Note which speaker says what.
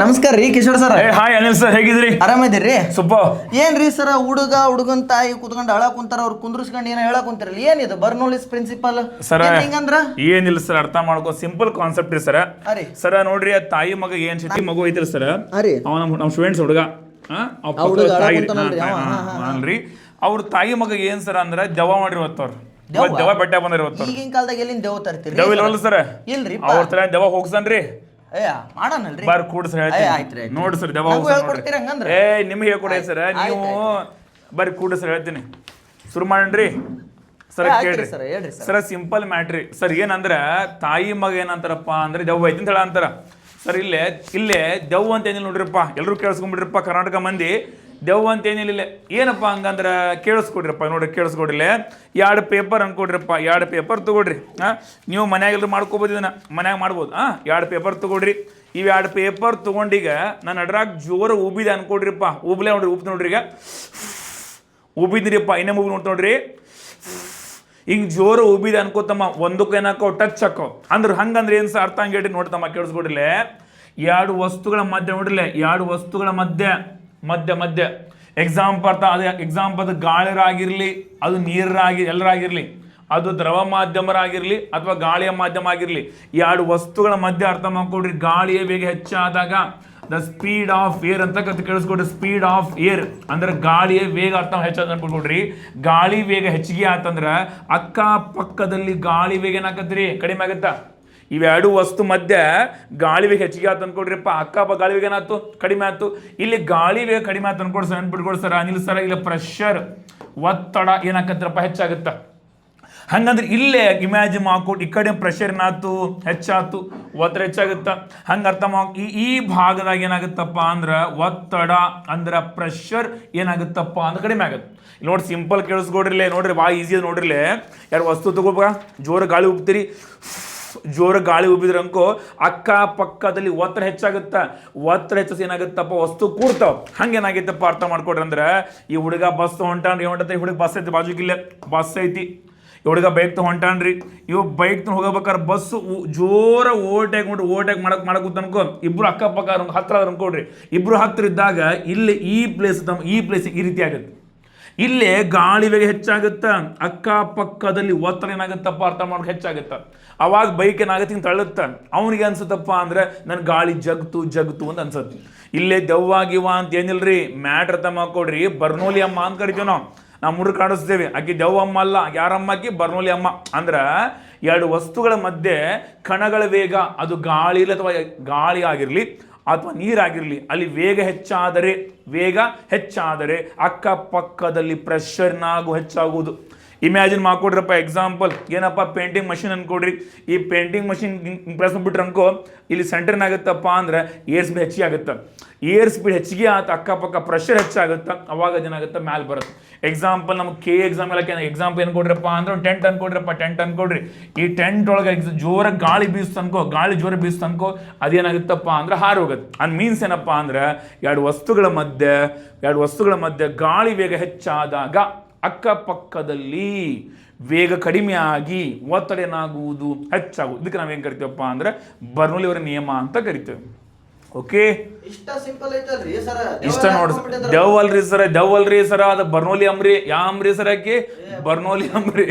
Speaker 1: ನಮಸ್ಕಾರ ರೀ Kishore sir.
Speaker 2: Hi Anil sir, ಹೇಗಿದ್ರಿ?
Speaker 1: ಆರಾಮದಿರಿ?
Speaker 2: ಸೂಪರ್.
Speaker 1: ಏನ್ರಿ ಸರ್, ಹುಡುಗನ್ ತಾಯಿ ಕುತ್ಕೊಂಡು ಅಳ ಕುಂತಾರ, ಅವ್ರು ಕುಂದ್ರಿಸ್ಕೊಂಡು ಏನೋ ಹೇಳಕ್ ಕುಂತಾರಲ್ಲ, ಏನಿದು ಬರ್ನೋಲಿಸ್ ಪ್ರಿನ್ಸಿಪಲ್
Speaker 2: ಸರ್?
Speaker 1: ಹಿಂಗಂದ್ರ
Speaker 2: ಏನಿಲ್ಲ ಸರ್, ಅರ್ಥ ಮಾಡ್ಕೊ, ಸಿಂಪಲ್ ಕಾನ್ಸೆಪ್ಟ್ ರೀ ಸರ್. ಸರ್ ನೋಡ್ರಿ, ಆ ತಾಯಿ ಮಗ ಏನ್ ಶೆಟ್ಟಿ ಮಗು ಐತಿರಿ ಸರ್, ಅವ ನಮ್ಮ ಸ್ಟೂಡೆಂಟ್ಸ್ ಹುಡುಗ ಅಲ್ರಿ, ಅವ್ರ ತಾಯಿ ಮಗ ಏನ್ ಸರ್ ಅಂದ್ರೆ ದೆವ್ವ ಮಾಡಿರ್ವತ್ತವ್ರು, ದೆವ್ವ ಬೆಟ್ಟ ಬಂದಿರ್ವತ್ತವ್ರು.
Speaker 1: ಈಗಿನ ಕಾಲದಾಗ ಎಲ್ಲಿಂದ ದೆವ್ವ ತರ್ತೀರಿ?
Speaker 2: ದೆವ್ವ ಇಲ್ವಲ್ಲ ಸರ್?
Speaker 1: ಇಲ್ರಿ,
Speaker 2: ಅವ್ರ ತರ ದೆವ್ವ ಹೋಗ್ಸನ್ರಿ,
Speaker 1: ಮಾಡನಲ್ರಿ.
Speaker 2: ಬಾರ್ ಕೂಡ ಸರ್ ಹೇಳ್ತೀನಿ ನೋಡಿ ಸರ್, ದೆವ್ವ ನಿಮ್ಗೆ ಹೇಳ್ಕೊಡಿ ಸರ್, ನೀವು ಬರ್ರಿ ಕೂಡ ಸರ್ ಹೇಳ್ತೀನಿ. ಶುರು ಮಾಡ್ರಿ ಸರ್, ಕೇಳ್ರಿ ಸರ್. Simple ಮ್ಯಾಟ್ರಿ sir. ಏನಂದ್ರ ತಾಯಿ ಮಗ ಏನಂತಾರಪ್ಪ ಅಂದ್ರೆ ದೆವ್ವ ಐತಿ ಅಂತ ಹೇಳ ಅಂತಾರ ಸರ್. ಇಲ್ಲೇ ದೆವ್ವ ಅಂತ ಏನಿಲ್ಲ ನೋಡ್ರಿಪ್ಪ, ಎಲ್ಲರೂ ಕೇಳಿಸ್ಕೊಂಡ್ಬಿಡ್ರಿಪ್ಪ ಕರ್ನಾಟಕ ಮಂದಿ. ದೆವ್ವ ಅಂತ ಏನಿಲ್ಲ, ಏನಪ್ಪ ಹಂಗಂದ್ರ ಕೇಳಿಸ್ಕೊಡ್ರಿಪ್ಪ, ನೋಡ್ರಿ ಕೇಳಿಸ್ಕೊಡ್ರಿಲ್ಲ. 2 ಪೇಪರ್ ಅನ್ಕೊಡ್ರಿಪ್ಪ, 2 ಪೇಪರ್ ತಗೊಡ್ರಿ. ನೀವು ಮನ್ಯಾಗ ಎಲ್ಲರೂ ಮಾಡ್ಕೋಬೋದು, ಇದನ್ನ ಮನ್ಯಾಗ ಮಾಡ್ಬೋದು. 2 ಪೇಪರ್ ತಗೊಡ್ರಿ. ಇವ್ 2 ಪೇಪರ್ ತಗೊಂಡೀಗ ನಾನು ಅಡ್ರಾಗ ಜೋರ ಉಬ್ಬಿದೆ ಅನ್ಕೊಡ್ರಿಪ್ಪ. ಉಬ್ಲೆ ನೋಡ್ರಿ, ಉಬ್ಬ ನೋಡ್ರಿ, ಈಗ ಉಬ್ಬಿದ್ರಿಪ್ಪ. ಇನ್ನೇ ಉಬ್ಬಿ ನೋಡ್ರಿ, ಹಿಂಗ್ ಜೋರ ಉಬ್ಬಿದೆ ಅನ್ಕೋತಮ್ಮ. ಒಂದಕ್ಕೆ ಏನಾಕೋ ಟಚ್ ಹಾಕೋ ಅಂದ್ರೆ ಹಂಗಂದ್ರೆ ಏನ್ ಸರ್ ಅರ್ಥ ಹಂಗೆ ಹೇಳ್ರಿ ನೋಡ್ತಮ್ಮ, ಕೇಳಿಸ್ಕೊಡ್ರಿಲ್ಲ. 2 ವಸ್ತುಗಳ ಮಧ್ಯೆ ನೋಡ್ರಿಲ್ಲ, 2 ವಸ್ತುಗಳ ಮಧ್ಯ ಎಕ್ಸಾಂಪಲ್ ಅದು ಎಕ್ಸಾಂಪಲ್ ಗಾಳಿರಾಗಿರ್ಲಿ, ಅದು ನೀರಾಗಿ ಎಲ್ಲರಾಗಿರ್ಲಿ, ಅದು ದ್ರವ ಮಾಧ್ಯಮರಾಗಿರ್ಲಿ ಅಥವಾ ಗಾಳಿಯ ಮಾಧ್ಯಮ ಆಗಿರ್ಲಿ, 2 ವಸ್ತುಗಳ ಮಧ್ಯೆ ಅರ್ಥ ಮಾಡ್ಕೊಡ್ರಿ. ಗಾಳಿಯ ವೇಗ ಹೆಚ್ಚಾದಾಗ ದ ಸ್ಪೀಡ್ ಆಫ್ ಏರ್ ಅಂತ ಕೇಳಿಸ್ಕೊಡ್ರಿ. ಸ್ಪೀಡ್ ಆಫ್ ಏರ್ ಅಂದ್ರೆ ಗಾಳಿಯ ವೇಗ ಅರ್ಥ ಹೆಚ್ಚಾದ ಅನ್ಕೊಡ್ರಿ. ಗಾಳಿ ವೇಗ ಹೆಚ್ಚಿಗೆ ಆತಂದ್ರ ಅಕ್ಕ ಪಕ್ಕದಲ್ಲಿ ಗಾಳಿ ವೇಗ ಏನಾಕತ್ರಿ, ಕಡಿಮೆ ಆಗತ್ತಾ? ಇವೆರಡು ವಸ್ತು ಮಧ್ಯೆ ಗಾಳಿ ವೇಗ ಹೆಚ್ಚಿಗೆ ಆಯ್ತು ಅನ್ಕೊಡ್ರಿಪ್ಪ, ಅಕ್ಕಪ್ಪ ಗಾಳಿ ವೇಗ ಏನಾಯ್ತು, ಕಡಿಮೆ ಆಯ್ತು. ಇಲ್ಲಿ ಗಾಳಿ ವೇಗ ಕಡಿಮೆ ಆಯ್ತು ಅನ್ಕೊಡ್ ಸರ್, ಅನ್ಬಿಟ್ಕೊಡ್ ಸರ್ ಅನಿಲ್ ಸರ್. ಇಲ್ಲಿ ಪ್ರೆಷರ್ ಒತ್ತಡ ಏನಾಕತ್ರಪ್ಪ, ಹೆಚ್ಚಾಗುತ್ತ. ಹಂಗಂದ್ರೆ ಇಲ್ಲೇ ಇಮ್ಯಾಜಿನ್ ಮಾಡ್ಕೊಟ್ಟು, ಈ ಕಡೆ ಪ್ರೆಷರ್ ಏನಾಯ್ತು, ಹೆಚ್ಚಾಯ್ತು, ಒತ್ತಡ ಹೆಚ್ಚಾಗುತ್ತ. ಹಂಗ ಅರ್ಥ ಈ ಭಾಗದಾಗ ಏನಾಗುತ್ತಪ್ಪ ಅಂದ್ರ ಒತ್ತಡ ಅಂದ್ರ ಪ್ರೆಷರ್ ಏನಾಗುತ್ತಪ್ಪ ಅಂದ್ರೆ ಕಡಿಮೆ ಆಗುತ್ತೆ. ನೋಡಿ ಸಿಂಪಲ್ ಕೇಳಿಸ್ಕೊಡ್ರಿಲ್ಲ, ನೋಡ್ರಿ ಭಾಳ ಈಸಿ ಅದ ನೋಡ್ರಿಲ್ಲ. 2 ವಸ್ತು ತಗೋಬ, ಜೋರ ಗಾಳಿ ಉಬ್ತೀರಿ, ಜೋರ ಗಾಳಿ ಉಬ್ಬಿದ್ರ ಅನ್ಕೋ ಅಕ್ಕ ಪಕ್ಕದಲ್ಲಿ ಒತ್ತಡ ಹೆಚ್ಚಾಗುತ್ತ. ಒತ್ತಡ ಹೆಚ್ಚಿಸಿ ಏನಾಗುತ್ತಪ್ಪ, ವಸ್ತು ಕೂಡ್ತಾವ. ಹಂಗೇನಾಗೈತಪ್ಪ ಅರ್ಥ ಮಾಡ್ಕೊಡ್ರಿ. ಅಂದ್ರೆ ಈ ಹುಡುಗ ಬಸ್ ಹೊಂಟಾನ್ರಿ, ಹೊಂಟೈತಿ, ಹುಡುಗ ಬಸ್ ಐತಿ, ಬಾಜುಕಿಲ್ಲ ಬಸ್ ಐತಿ, ಈ ಹುಡುಗ ಬೈಕ್ ಹೊಂಟಾನ್ರಿ. ಇವ್ ಬೈಕ್ ಹೋಗಬೇಕಾದ್ರೆ ಬಸ್ ಜೋರ ಓವರ್ಟೇಕ್ ಮಾಡಕ್ ಅನ್ಕೋ, ಇಬ್ರು ಅಕ್ಕಪಕ್ಕ ಹತ್ರ ಅನ್ಕೊಡ್ರಿ. ಇಬ್ರು ಹತ್ರ ಇದ್ದಾಗ ಇಲ್ಲಿ ಈ ಪ್ಲೇಸ್ ಈ ರೀತಿ ಆಗುತ್ತೆ. ಇಲ್ಲೇ ಗಾಳಿ ವೇಗ ಹೆಚ್ಚಾಗುತ್ತ, ಅಕ್ಕಪಕ್ಕದಲ್ಲಿ ಒತ್ತಡ ಏನಾಗುತ್ತಪ್ಪ ಅರ್ಥ ಮಾಡೋಕೆ ಹೆಚ್ಚಾಗುತ್ತ. ಅವಾಗ ಬೈಕ್ ಏನಾಗುತ್ತೆ, ಹಿಂಗೆ ತಳ್ಳುತ್ತ. ಅವನಿಗೆ ಅನ್ಸುತ್ತಪ್ಪ ಅಂದ್ರೆ ನನ್ನ ಗಾಳಿ ಜಗ್ತು ಅಂತ ಅನ್ಸತ್ತೆ. ಇಲ್ಲೇ ದೆವ್ವಾಗಿವ ಅಂತ ಏನಿಲ್ರಿ, ಮ್ಯಾಟ್ರ್ ಅರ್ಥ ಮಾಡ್ಕೊಡ್ರಿ. ಬರ್ನೋಲಿ ಅಮ್ಮ ಅಂತ ಕರಿತೀವಿ ನಾವು ಮುರುಕ್ ಕಾಣಿಸ್ತೇವೆ. ಆಕಿ ದೆವ್ವಮ್ಮ ಅಲ್ಲ, ಯಾರಮ್ಮ ಆಕಿ, ಬರ್ನೋಲಿ ಅಮ್ಮ. ಅಂದ್ರ 2 ವಸ್ತುಗಳ ಮಧ್ಯೆ ಕಣಗಳ ವೇಗ, ಅದು ಗಾಳಿ ಅಥವಾ ಗಾಳಿ ಆಗಿರ್ಲಿ ಅಥವಾ ನೀರಾಗಿರ್ಲಿ, ಅಲ್ಲಿ ವೇಗ ಹೆಚ್ಚಾದರೆ ಅಕ್ಕಪಕ್ಕದಲ್ಲಿ ಪ್ರೆಷರ್ನಾಗೂ ಹೆಚ್ಚಾಗುವುದು. ಇಮ್ಯಾಜಿನ್ ಮಾಡ್ಕೊಡ್ರಪ್ಪ. ಎಕ್ಸಾಂಪಲ್ ಏನಪ್ಪ, ಪೇಂಟಿಂಗ್ ಮಷಿನ್ ಅನ್ಕೊಡ್ರಿ. ಈ ಪೇಂಟಿಂಗ್ ಮಷಿನ್ ಪ್ರೆಸ್ ಬಿಟ್ರೆ ಅನ್ಕೋ, ಇಲ್ಲಿ ಸೆಂಟರ್ನಾಗುತ್ತಪ್ಪ ಅಂದ್ರೆ ಏರ್ ಸ್ಪೀಡ್ ಹೆಚ್ಚಿಗೆ ಆಗುತ್ತೆ. ಏರ್ ಸ್ಪೀಡ್ ಹೆಚ್ಚಿಗೆ ಆತ, ಅಕ್ಕಪಕ್ಕ ಪ್ರೆಷರ್ ಹೆಚ್ಚಾಗುತ್ತೆ. ಅವಾಗ ಅದೇನಾಗುತ್ತೆ, ಮ್ಯಾಲೆ ಬರುತ್ತೆ. ಎಕ್ಸಾಂಪಲ್ ನಮ್ಗೆ ಕೆ ಎಕ್ಸಾಮ್ ಎಲ್ಲ ಎಕ್ಸಾಂಪಲ್ ಏನು ಕೊಡ್ರಪ್ಪ ಅಂದ್ರೆ ಒಂದು ಟೆಂಟ್ ಅನ್ಕೊಡ್ರಪ್ಪ. ಟೆಂಟ್ ಅನ್ಕೊಡ್ರಿ. ಈ ಟೆಂಟ್ ಒಳಗೆ ಜೋರ ಗಾಳಿ ಬೀಸ್ತನ್ಕೋ, ಗಾಳಿ ಜೋರ ಬೀಸ್ತನ್ಕೋ, ಅದೇನಾಗುತ್ತಪ್ಪ ಅಂದ್ರೆ ಹಾರಿ ಹೋಗುತ್ತೆ. ಅದ್ ಮೀನ್ಸ್ ಏನಪ್ಪ ಅಂದ್ರೆ 2 ವಸ್ತುಗಳ ಮಧ್ಯೆ ಗಾಳಿ ವೇಗ ಹೆಚ್ಚಾದಾಗ ಅಕ್ಕಪಕ್ಕದಲ್ಲಿ ವೇಗ ಕಡಿಮೆ ಆಗಿ ಒತ್ತಡ ಏನಾಗುವುದು, ಹೆಚ್ಚಾಗುವುದು. ಇದಕ್ಕೆ ನಾವೇನು ಕರಿತೀವಪ್ಪ ಅಂದ್ರೆ ಬರ್ನೋಲಿ ಅವರ ನಿಯಮ ಅಂತ ಕರಿತೇವೆ. ಓಕೆ, ಇಷ್ಟ ನೋಡ್ರಿ. ದೆವ್ವಲ್ರಿ ಸರ, ಅದು ಬರ್ನೋಲಿ ಅಂಬ್ರಿ. ಯಾವ ಅಂಬ್ರಿ ಸರ್ ಆಕಿ? ಬರ್ನೋಲಿ ಅಂಬ್ರಿ.